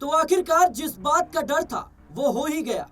तो आखिरकार जिस बात का डर था वो हो ही गया।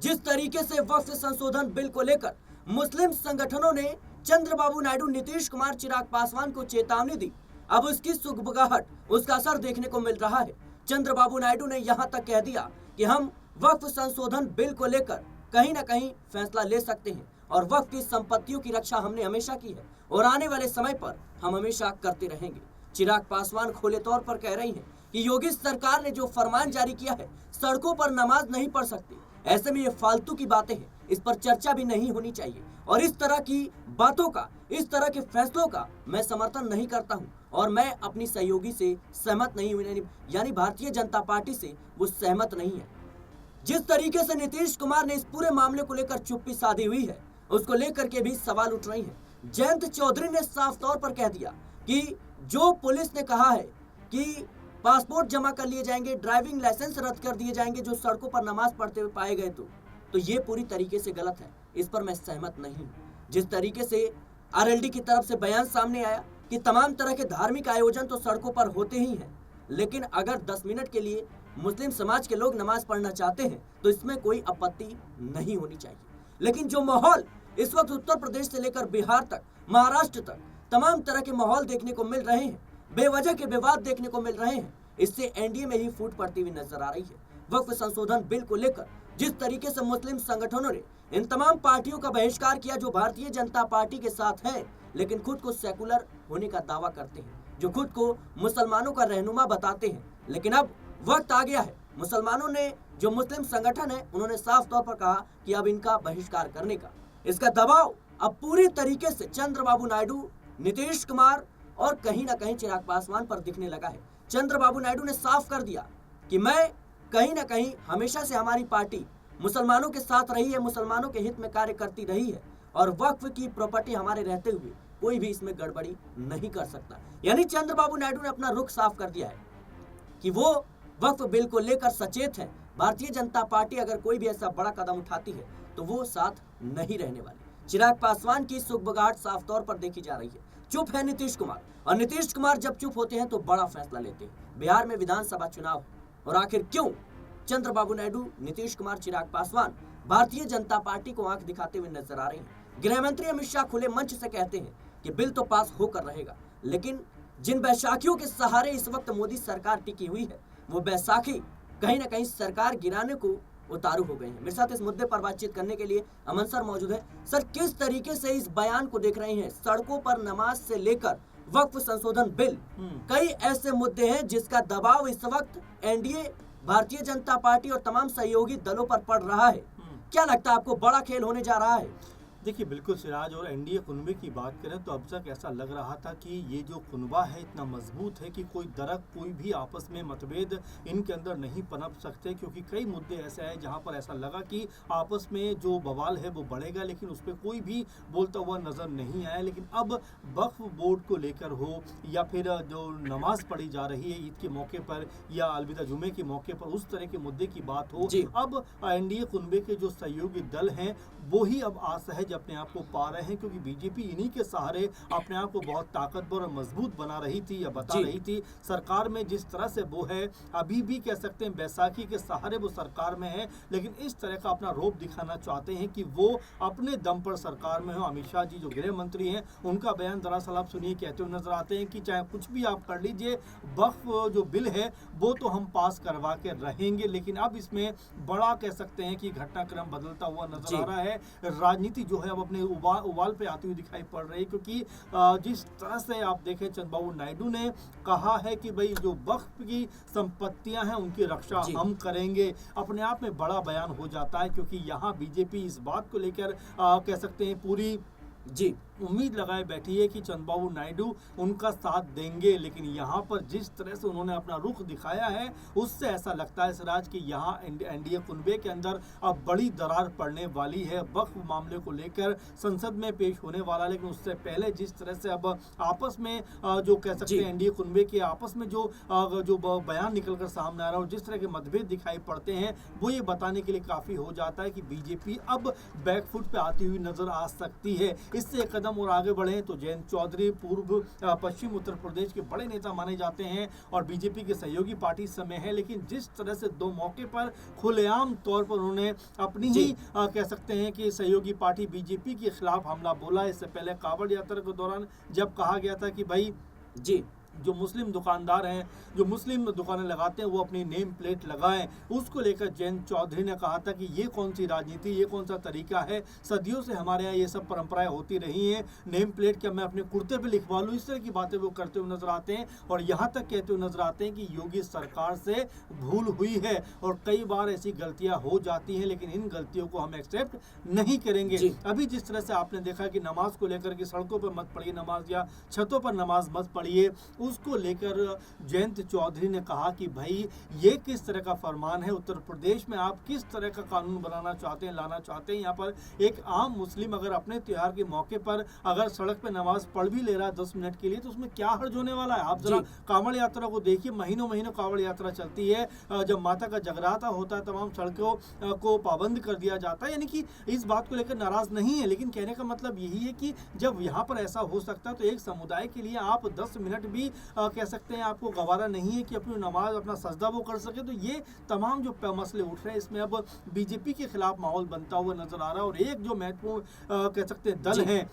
जिस तरीके से वक्फ संशोधन बिल को लेकर मुस्लिम संगठनों ने चंद्रबाबू नायडू, नीतीश कुमार, चिराग पासवान को चेतावनी दी, अब उसकी सुगबुगाहट, उसका असर देखने को मिल रहा है। चंद्रबाबू नायडू ने यहां तक कह दिया कि हम वक्फ संशोधन बिल को लेकर कहीं ना कहीं फैसला ले सकते हैं और वक्फ की संपत्तियों की रक्षा हमने हमेशा की है और आने वाले समय पर हम हमेशा करते रहेंगे। चिराग पासवान खुले तौर पर कह रही हैं कि योगी सरकार ने जो फरमान जारी किया है, सड़कों पर नमाज नहीं पढ़ सकती। ऐसे में ये फालतू की बातें हैं, इस पर चर्चा भी नहीं होनी चाहिए और इस तरह की बातों का, इस तरह के फैसलों का मैं समर्थन नहीं करता हूं और मैं अपनी सहयोगी से सहमत नहीं हूं, यानी भारतीय जनता पार्टी से वो सहमत नहीं है। जिस तरीके से नीतीश कुमार ने इस पूरे मामले को लेकर चुप्पी साधी हुई है, उसको लेकर के भी सवाल उठ रही हैं। जयंत चौधरी ने साफ तौर पर कह दिया कि जो पुलिस ने कहा है कि पासपोर्ट जमा कर लिए जाएंगे, ड्राइविंग लाइसेंस रद्द कर दिए जाएंगे जो सड़कों पर नमाज पढ़ते हुए पाए गए, तो ये पूरी तरीके से गलत है। इस पर मैं सहमत नहीं हूँ। जिस तरीके से आरएलडी की तरफ से बयान सामने आया कि तमाम तरह के धार्मिक आयोजन तो सड़कों पर होते ही हैं, लेकिन अगर 10 मिनट के लिए मुस्लिम समाज के लोग नमाज पढ़ना चाहते हैं तो इसमें कोई आपत्ति नहीं होनी चाहिए। लेकिन जो माहौल इस वक्त उत्तर प्रदेश से लेकर बिहार तक, महाराष्ट्र तक तमाम तरह के माहौल देखने को मिल रहे हैं, बेवजह के विवाद देखने को मिल रहे हैं, इससे एनडीए में ही फूट पड़ती हुई नजर आ रही है। वक्फ संशोधन बिल को लेकर जिस तरीके से मुस्लिम संगठनों ने इन तमाम पार्टियों का बहिष्कार किया जो भारतीय जनता पार्टी के साथ हैं, लेकिन खुद को सेकुलर होने का दावा करते हैं, जो खुद को मुसलमानों का रहनुमा बताते हैं, लेकिन अब वक्त आ गया है। मुसलमानों ने, जो मुस्लिम संगठन है, उन्होंने साफ तौर पर कहा कि अब इनका बहिष्कार करने का, इसका दबाव अब पूरी तरीके से चंद्रबाबू नायडू, नीतीश कुमार और कहीं ना कहीं चिराग पासवान पर दिखने लगा है। चंद्रबाबू नायडू ने साफ कर दिया कि मैं कहीं ना कहीं हमेशा से हमारी पार्टी मुसलमानों के साथ रही है, मुसलमानों के हित में कार्य करती रही है और वक्फ की प्रॉपर्टी हमारे रहते हुए कोई भी इसमें गड़बड़ी नहीं कर सकता। यानी चंद्रबाबू नायडू ने अपना रुख साफ कर दिया है कि वो वक्फ बिल को लेकर सचेत है। भारतीय जनता पार्टी अगर कोई भी ऐसा बड़ा कदम उठाती है तो वो साथ नहीं रहने वाली। चिराग पासवान की सुगबुगाहट साफ तौर पर देखी जा रही है। चुप है नीतीश कुमार, और नीतीश कुमार जब चुप होते हैं तो बड़ा फैसला लेते हैं। बिहार में विधानसभा चुनाव, और आखिर क्यों चंद्रबाबू नायडू, नीतीश कुमार, चिराग पासवान भारतीय जनता पार्टी को आंख दिखाते हुए नजर आ रहे हैं। गृह मंत्री अमित शाह खुले मंच से कहते हैं कि बिल तो पास होकर रहेगा, लेकिन जिन बैसाखियों के सहारे इस वक्त मोदी सरकार टिकी हुई है, वो बैसाखी कहीं ना कहीं सरकार गिराने को उतारू हो गए हैं। मेरे साथ इस मुद्दे पर बातचीत करने के लिए अमन सर मौजूद है। सर, किस तरीके से इस बयान को देख रहे हैं? सड़कों पर नमाज से लेकर वक्फ संशोधन बिल, कई ऐसे मुद्दे हैं जिसका दबाव इस वक्त एनडीए, भारतीय जनता पार्टी और तमाम सहयोगी दलों पर पड़ रहा है। क्या लगता है आपको, बड़ा खेल होने जा रहा है? देखिए, बिल्कुल सिराज, और एनडीए कुनबे की बात करें तो अब तक ऐसा लग रहा था कि ये जो कुनबा है इतना मजबूत है कि कोई दरक, कोई भी आपस में मतभेद इनके अंदर नहीं पनप सकते, क्योंकि कई मुद्दे ऐसे हैं जहां पर ऐसा लगा कि आपस में जो बवाल है वो बढ़ेगा, लेकिन उस पर कोई भी बोलता हुआ नजर नहीं आया। लेकिन अब वक्फ बोर्ड को लेकर हो या फिर जो नमाज पढ़ी जा रही है ईद के मौके पर या अलविदा जुमे के मौके पर, उस तरह के मुद्दे की बात हो, अब एनडीए कुनबे के जो सहयोगी दल हैं वो ही अब असहज अपने आप को पा रहे हैं, क्योंकि बीजेपी इन्हीं के सहारे अपने आप को बहुत ताकतवर और मजबूत बना रही थी या बता रही थी। सरकार में जिस तरह से वो है, अभी भी कह सकते हैं बैसाखी के सहारे वो सरकार में है, लेकिन इस तरह का अपना रोब दिखाना चाहते हैं कि वो अपने दम पर सरकार में हो। अमित शाह जी जो गृह मंत्री हैं, उनका बयान दरअसल आप सुनिए, कहते हुए नजर आते हैं कि चाहे कुछ भी आप कर लीजिए, वक्फ जो बिल है वो तो हम पास करवा के रहेंगे। लेकिन अब इसमें बड़ा कह सकते हैं कि घटनाक्रम बदलता हुआ नजर आ रहा है। राजनीति जो है अब अपने उबाल पे आती हुई दिखाई पड़ रही है, क्योंकि जिस तरह से आप देखें, चंद्रबाबू नायडू ने कहा है कि भाई जो वक्फ की संपत्तियां हैं उनकी रक्षा हम करेंगे, अपने आप में बड़ा बयान हो जाता है, क्योंकि यहाँ बीजेपी इस बात को लेकर कह सकते हैं पूरी उम्मीद लगाए बैठी है कि चंद्रबाबू नायडू उनका साथ देंगे। लेकिन यहाँ पर जिस तरह से उन्होंने अपना रुख दिखाया है, उससे ऐसा लगता है सिराज कि यहाँ एनडीए कुनबे के अंदर अब बड़ी दरार पड़ने वाली है। वक्फ मामले को लेकर संसद में पेश होने वाला, लेकिन उससे पहले जिस तरह से अब आपस में जो कह सकते हैं एनडीए कुनबे के आपस में जो बयान निकल कर सामने आ रहा है और जिस तरह के मतभेद दिखाई पड़ते हैं, वो ये बताने के लिए काफी हो जाता है कि बीजेपी अब बैकफुट पे आती हुई नजर आ सकती है। इससे एक कदम कदम और आगे बढ़े तो जयंत चौधरी पूर्व पश्चिम उत्तर प्रदेश के बड़े नेता माने जाते हैं और बीजेपी के सहयोगी पार्टी इस समय है, लेकिन जिस तरह से दो मौके पर खुलेआम तौर पर उन्होंने अपनी ही कह सकते हैं कि सहयोगी पार्टी बीजेपी के खिलाफ हमला बोला। इससे पहले कांवड़ यात्रा के दौरान जब कहा गया था कि भाई जी जो मुस्लिम दुकानदार हैं, जो मुस्लिम दुकानें लगाते हैं, वो अपनी नेम प्लेट लगाएं, उसको लेकर जयंत चौधरी ने कहा था कि ये कौन सी राजनीति, ये कौन सा तरीका है, सदियों से हमारे यहाँ ये सब परंपराएं होती रही हैं, नेम प्लेट क्या मैं अपने कुर्ते पे लिखवा लूँ, इस तरह की बातें वो करते हुए नजर आते हैं। और यहाँ तक कहते हुए नजर आते हैं कि योगी सरकार से भूल हुई है और कई बार ऐसी गलतियां हो जाती हैं, लेकिन इन गलतियों को हम एक्सेप्ट नहीं करेंगे। अभी जिस तरह से आपने देखा कि नमाज को लेकर के सड़कों पर मत पढ़िए नमाज या छतों पर नमाज मत पढ़िए, उसको लेकर जयंत चौधरी ने कहा कि भाई ये किस तरह का फरमान है, उत्तर प्रदेश में आप किस तरह का कानून बनाना चाहते हैं, लाना चाहते हैं। यहाँ पर एक आम मुस्लिम अगर अपने त्योहार के मौके पर अगर सड़क पे नमाज पढ़ भी ले रहा है 10 मिनट के लिए, तो उसमें क्या हर्ज होने वाला है। आप जरा कांवड़ यात्रा को देखिए, महीनों महीनों कांवड़ यात्रा चलती है, जब माता का जगराता होता है तमाम सड़कों को पाबंद कर दिया जाता है, यानी कि इस बात को लेकर नाराज नहीं है, लेकिन कहने का मतलब यही है कि जब यहाँ पर ऐसा हो सकता है तो एक समुदाय के लिए आप 10 मिनट भी कह सकते हैं आपको गवारा नहीं है कि अपनी नमाज अपना सजदा वो कर सके। तो ये तमाम जो मसले उठ रहे हैं, इसमें अब बीजेपी के खिलाफ माहौल बनता हुआ नजर आ रहा है। और एक जो महत्वपूर्ण कह सकते हैं दल है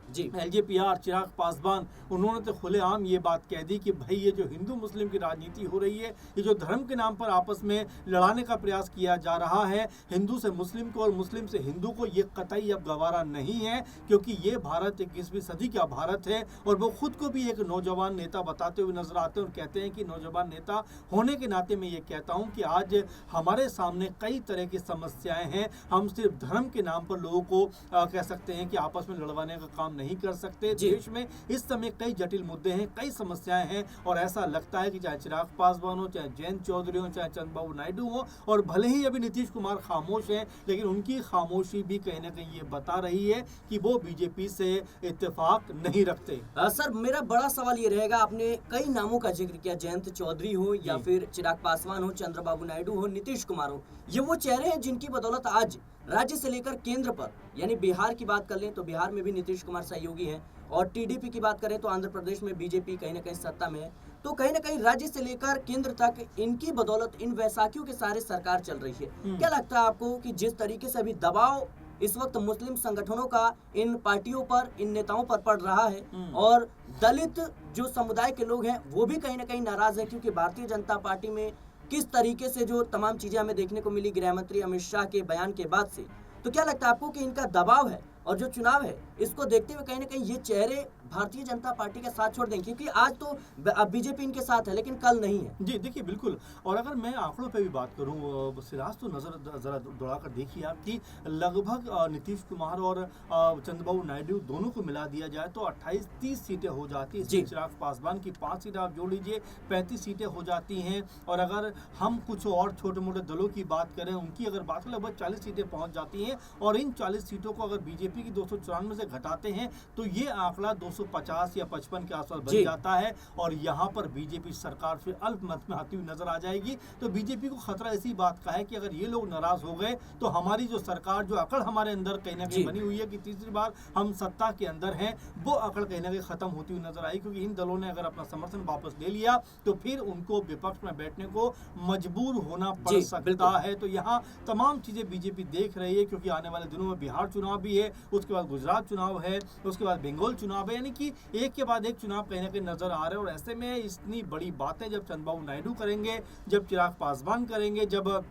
जी एलजेपीआर, चिराग पासवान, उन्होंने तो खुलेआम ये बात कह दी कि भाई ये जो हिंदू मुस्लिम की राजनीति हो रही है, ये जो धर्म के नाम पर आपस में लड़ाने का प्रयास किया जा रहा है, हिंदू से मुस्लिम को और मुस्लिम से हिंदू को, ये कतई अब गवारा नहीं है, क्योंकि ये भारत 21वीं सदी का भारत है। और वो खुद को भी एक नौजवान नेता बताते हुए नजर आते हैं और कहते हैं कि नौजवान नेता होने के नाते मैं ये कहता हूँ कि आज हमारे सामने कई तरह की समस्याएं हैं, हम सिर्फ धर्म के नाम पर लोगों को कह सकते हैं कि आपस में लड़वाने का काम नहीं कर सकते। देश में इस समय कई जटिल मुद्दे हैं, कई समस्याएं हैं, और ऐसा लगता है कि चाहे चिराग पासवान हो, चाहे जयंत चौधरी हो, चाहे चंद्रबाबू नायडू हो, और भले ही अभी नीतीश कुमार खामोश हैं, लेकिन उनकी खामोशी भी कहीं ना कहीं ये बता रही है कि वो बीजेपी से इत्तेफाक नहीं रखते। सर, मेरा बड़ा सवाल ये रहेगा, आपने कई नामों का जिक्र किया, जयंत चौधरी हो या फिर चिराग पासवान हो, चंद्रबाबू नायडू हो, नीतीश कुमार हो, ये वो चेहरे हैं जिनकी बदौलत आज राज्य से लेकर केंद्र पर, यानी बिहार की बात कर लें तो बिहार में भी नीतीश कुमार सहयोगी हैं, और टीडीपी की बात करें तो आंध्र प्रदेश में बीजेपी कहीं ना कहीं सत्ता में है। तो कहीं ना कहीं राज्य से लेकर केंद्र तक इनकी बदौलत, इन वैसाखियों के सहारे सरकार चल रही है। क्या लगता है आपको कि जिस तरीके से अभी दबाव इस वक्त मुस्लिम संगठनों का इन पार्टियों पर, इन नेताओं पर पड़ रहा है, और दलित जो समुदाय के लोग हैं वो भी कहीं ना कहीं नाराज है, क्योंकि भारतीय जनता पार्टी में किस तरीके से जो तमाम चीजें हमें देखने को मिली गृह मंत्री अमित शाह के बयान के बाद से, तो क्या लगता है आपको कि इनका दबाव है और जो चुनाव है इसको देखते हुए कहीं ना कहीं ये चेहरे भारतीय जनता पार्टी का साथ छोड़ देंगे, क्योंकि आज तो बीजेपी इनके साथ है लेकिन कल नहीं है। जी देखिए, बिल्कुल। और अगर मैं आंकड़ों पे भी बात करूं सिराज, तो नजर जरा दौड़ाकर देखिए आप कि लगभग नीतीश कुमार और चंद्रबाबू नायडू दोनों को मिला दिया जाए तो 28-30 सीटें हो जाती है। चिराग पासवान की 5 सीटें आप जोड़ लीजिए, 35 सीटें हो जाती हैं। और अगर हम कुछ और छोटे मोटे दलों की बात करें, उनकी अगर बात करें, लगभग 40 सीटें पहुंच जाती हैं। और इन 40 सीटों को अगर बीजेपी की 294 से घटाते हैं तो ये आंकड़ा 250 या 55 के आसपास बन जाता है, और यहाँ पर बीजेपी सरकार फिर अल्प मत में आती हुई नजर आ जाएगी। तो बीजेपी को खतरा इसी बात का है कि अगर ये लोग नाराज हो गए तो हमारी जो सरकार, जो अकड़ हमारे अंदर कहीं ना कहीं बनी हुई है कि तीसरी बार हम सत्ता के अंदर हैं, वो अकड़ कहीं ना कहीं खत्म होती हुई नजर आई। क्योंकि इन दलों ने अगर अपना समर्थन वापस ले लिया तो फिर उनको विपक्ष में बैठने को मजबूर होना पड़ सकता है। तो यहाँ तमाम चीजें बीजेपी देख रही है, क्योंकि आने वाले दिनों में बिहार चुनाव भी है, उसके बाद गुजरात चुनाव है, उसके बाद बंगाल चुनाव है, यानी कि एक के बाद एक चुनाव कहीं ना कहीं नजर आ रहे हैं। और ऐसे में इतनी बड़ी बातें जब चंद्रबाबू नायडू करेंगे, जब चिराग पासवान करेंगे, जब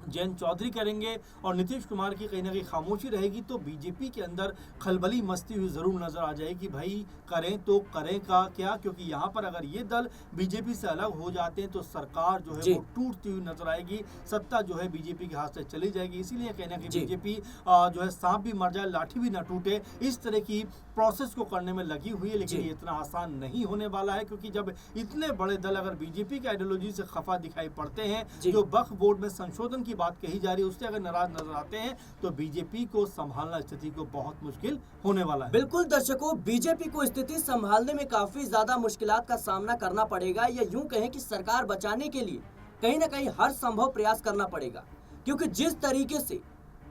जयंत चौधरी करेंगे और नीतीश कुमार की कहीं ना कहीं खामोशी रहेगी, तो बीजेपी के अंदर खलबली मचती हुई जरूर नजर आ जाएगी। भाई करें तो करें का क्या, क्योंकि यहाँ पर अगर ये दल बीजेपी से अलग हो जाते हैं तो सरकार जो है वो टूटती हुई नजर आएगी, सत्ता जो है बीजेपी के हाथ से चली जाएगी। इसीलिए कहीं ना कहीं बीजेपी जो है सांप भी मर जाए लाठी भी ना टूटे, इस तरह की प्रोसेस को करने में लगी हुई है। लेकिन ये इतना आसान नहीं होने वाला है, क्योंकि जब इतने बड़े दल अगर बीजेपी की आइडियोलॉजी से खफा दिखाई पड़ते हैं, जो वक्फ बोर्ड में संशोधन की बात कही जा रही है उससे अगर नाराज नजर आते हैं, तो बीजेपी को संभालना स्थिति को बहुत मुश्किल होने वाला है। बिल्कुल दर्शकों, बीजेपी को स्थिति संभालने में काफी ज्यादा मुश्किलात का सामना करना पड़ेगा, या यूं कहें कि सरकार बचाने के लिए कहीं ना कहीं हर संभव प्रयास करना पड़ेगा। क्योंकि जिस तरीके से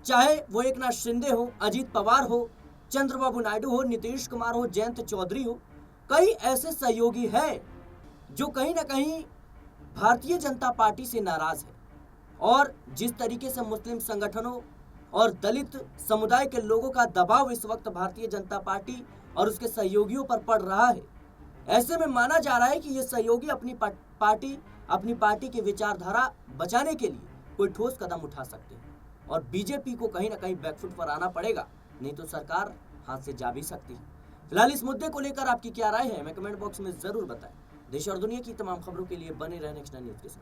चाहे वो एकनाथ शिंदे हो, अजीत पवार हो, चंद्रबाबू नायडू हो, नीतीश कुमार हो, जयंत चौधरी हो, कई ऐसे सहयोगी हैं जो कहीं ना कहीं भारतीय जनता पार्टी से नाराज है। और जिस तरीके से मुस्लिम संगठनों और दलित समुदाय के लोगों का दबाव इस वक्त भारतीय जनता पार्टी और उसके सहयोगियों पर पड़ रहा है, ऐसे में माना जा रहा है कि ये सहयोगी अपनी पार्टी की विचारधारा बचाने के लिए कोई ठोस कदम उठा सकते हैं और बीजेपी को कहीं ना कहीं बैकफुट पर आना पड़ेगा, नहीं तो सरकार हाथ से जा भी सकती है। फिलहाल इस मुद्दे को लेकर आपकी क्या राय है, हमें कमेंट बॉक्स में जरूर बताएं। देश और दुनिया की तमाम खबरों के लिए बने रहें नेक्स्ट 9 न्यूज के साथ।